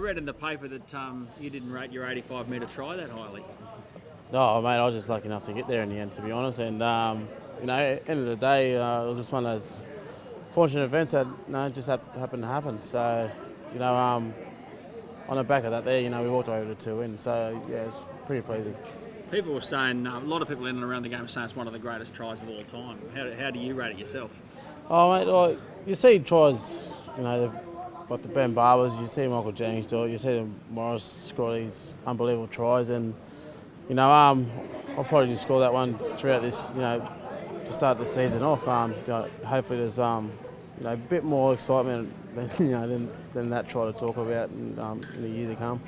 read in the paper that you didn't rate your 85-metre try that highly. No, mate, I was just lucky enough to get there in the end, to be honest. And, at the end of the day, it was just one of those fortunate events that, just happened to happen. So, on the back of that there, we walked away with a 2 win. So, yeah, it's pretty pleasing. People were saying, a lot of people in and around the game were saying it's one of the greatest tries of all time. How do you rate it yourself? Oh, mate, like, you see tries, like the Ben Barbers, you see Michael Jennings do it, you see Morris score these unbelievable tries, and I'll probably just score that one throughout this, to start the season off. Hopefully there's a bit more excitement than that try to talk about in the year to come.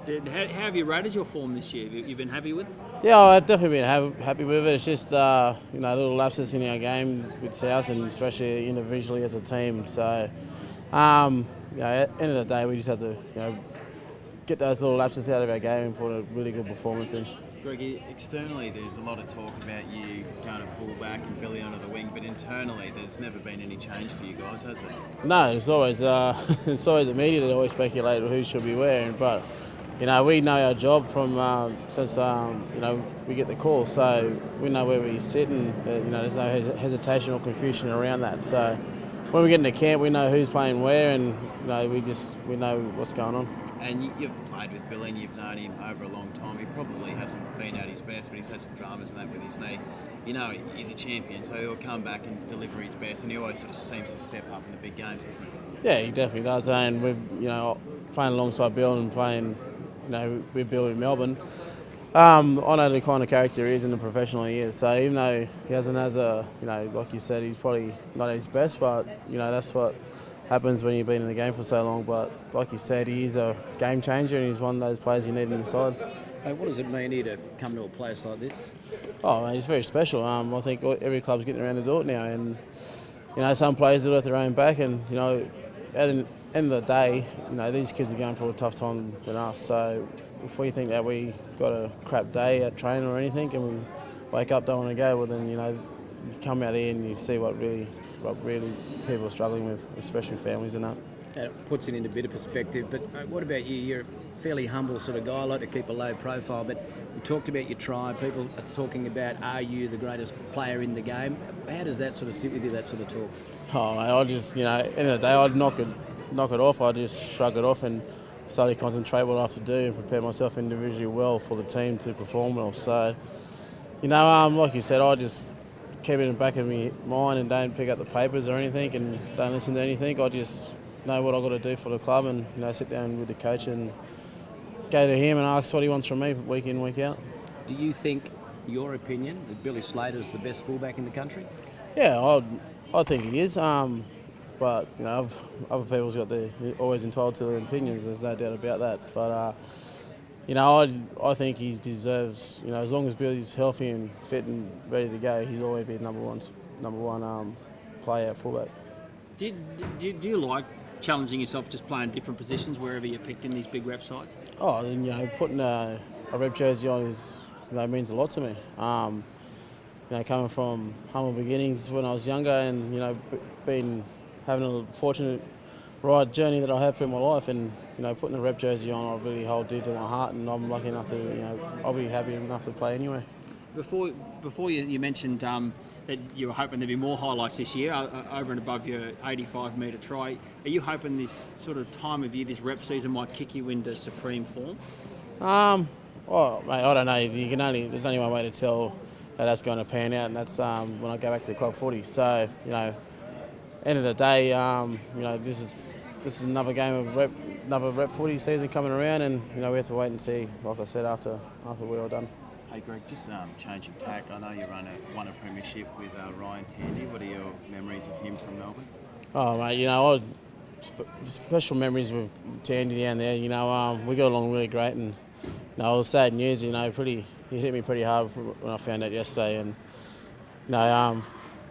How have you rated your form this year? You've been happy with it? Yeah, I've definitely been happy with it. It's just little lapses in our game with South, and especially individually as a team. So, at the end of the day, we just have to get those little lapses out of our game and put a really good performance in. Greggy, externally there's a lot of talk about you going to fullback and Billy under the wing, but internally there's never been any change for you guys, has there? No, it's always the media that always speculate who should be wearing, but we know our job from since we get the call, so we know where we sit, and there's no hesitation or confusion around that. So when we get into camp, we know who's playing where, and we know what's going on. And you've played with Billy and you've known him over a long time. He probably hasn't been at his best, but he's had some dramas and that with his knee. He's a champion, so he'll come back and deliver his best, and he always sort of seems to step up in the big games, doesn't he? Yeah, he definitely does. And we've playing alongside Bill and playing with Bill in Melbourne. I know the kind of character he is and the professional he is. So even though he hasn't like you said, he's probably not at his best, but that's what happens when you've been in the game for so long. But like you said, he is a game changer, and he's one of those players you need on your side. Hey, what does it mean here to come to a place like this? Oh, man, it's very special. I think every club's getting around to do it now, and some players do it at their own back, and at the end of the day, these kids are going through a tough time than us. So if we think that we got a crap day at training or anything, and we wake up don't want to go, well then you come out here and you see what really people are struggling with, especially families and that. That puts it into a bit of perspective. But what about you? You're a fairly humble sort of guy. I like to keep a low profile. But you talked about your try. People are talking about, are you the greatest player in the game? How does that sort of sit with you, that sort of talk? Oh, mate, I just, end of the day, I'd knock it off. I just shrug it off and slowly concentrate what I have to do and prepare myself individually well for the team to perform well. So, like you said, I just keep it in the back of my mind and don't pick up the papers or anything and don't listen to anything. I just know what I've got to do for the club and sit down with the coach and go to him and ask what he wants from me week in, week out. Do you think, your opinion, that Billy Slater is the best fullback in the country? Yeah, I think he is. But other people's always entitled to their opinions. There's no doubt about that. But I think he deserves. As long as Billy's healthy and fit and ready to go, he's always been number one player at fullback. Do you like challenging yourself, just playing different positions wherever you're picked in these big rep sides? Oh, and putting a rep jersey on means a lot to me. Coming from humble beginnings when I was younger, and been having a fortunate ride journey that I had through my life, and putting a rep jersey on, I really hold dear to my heart, and I'm lucky enough to I'll be happy enough to play anyway. Before you mentioned that you were hoping there'd be more highlights this year over and above your 85-metre try. Are you hoping this sort of time of year, this rep season, might kick you into supreme form? Well, mate, I don't know. There's only one way to tell how that's going to pan out, and that's when I go back to the club footy. So end of the day, this is another game of another rep footy season coming around, and we have to wait and see. Like I said, after we're all done. Hey Greg, just changing tack. I know you won a premiership with Ryan Tandy. What are your memories of him from Melbourne? Oh mate, special memories with Tandy down there. We got along really great, and it was sad news. He hit me pretty hard when I found out yesterday, and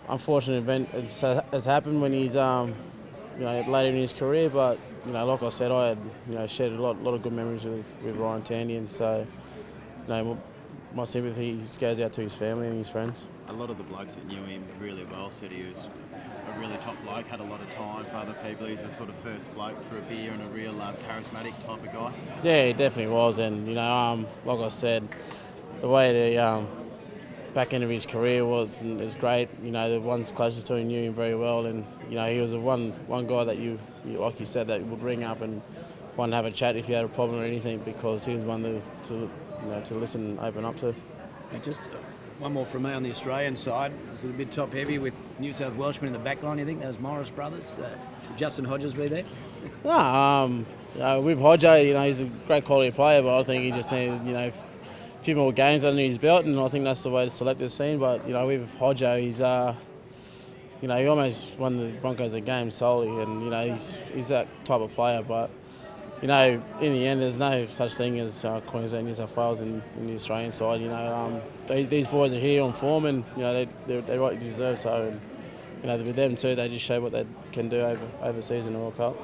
unfortunate event has happened when he's later in his career. But like I said, I had shared a lot of good memories with Ryan Tandy, and so my sympathy goes out to his family and his friends. a lot of the blokes that knew him really well said he was a really top bloke, had a lot of time for other people. He's a sort of first bloke for a beer and a real charismatic type of guy. Yeah, he definitely was, and like I said, the way the back end of his career is great. The ones closest to him knew him very well, and he was the one guy that you like you said, that would ring up and want to have a chat if you had a problem or anything, because he was one to listen and open up to. And just one more from me on the Australian side. Is it a bit top heavy with New South Welshmen in the back line? You think those Morris brothers? Should Justin Hodges be there? No, with Hodjo, he's a great quality player, but I think he just needed a few more games under his belt, and I think that's the way to select the scene. But with Hodjo, he's he almost won the Broncos a game solely, and he's that type of player. But in the end, there's no such thing as Queensland, New South Wales in the Australian side. These boys are here on form, and they rightly deserve so. And with them too, they just show what they can do overseas in the World Cup.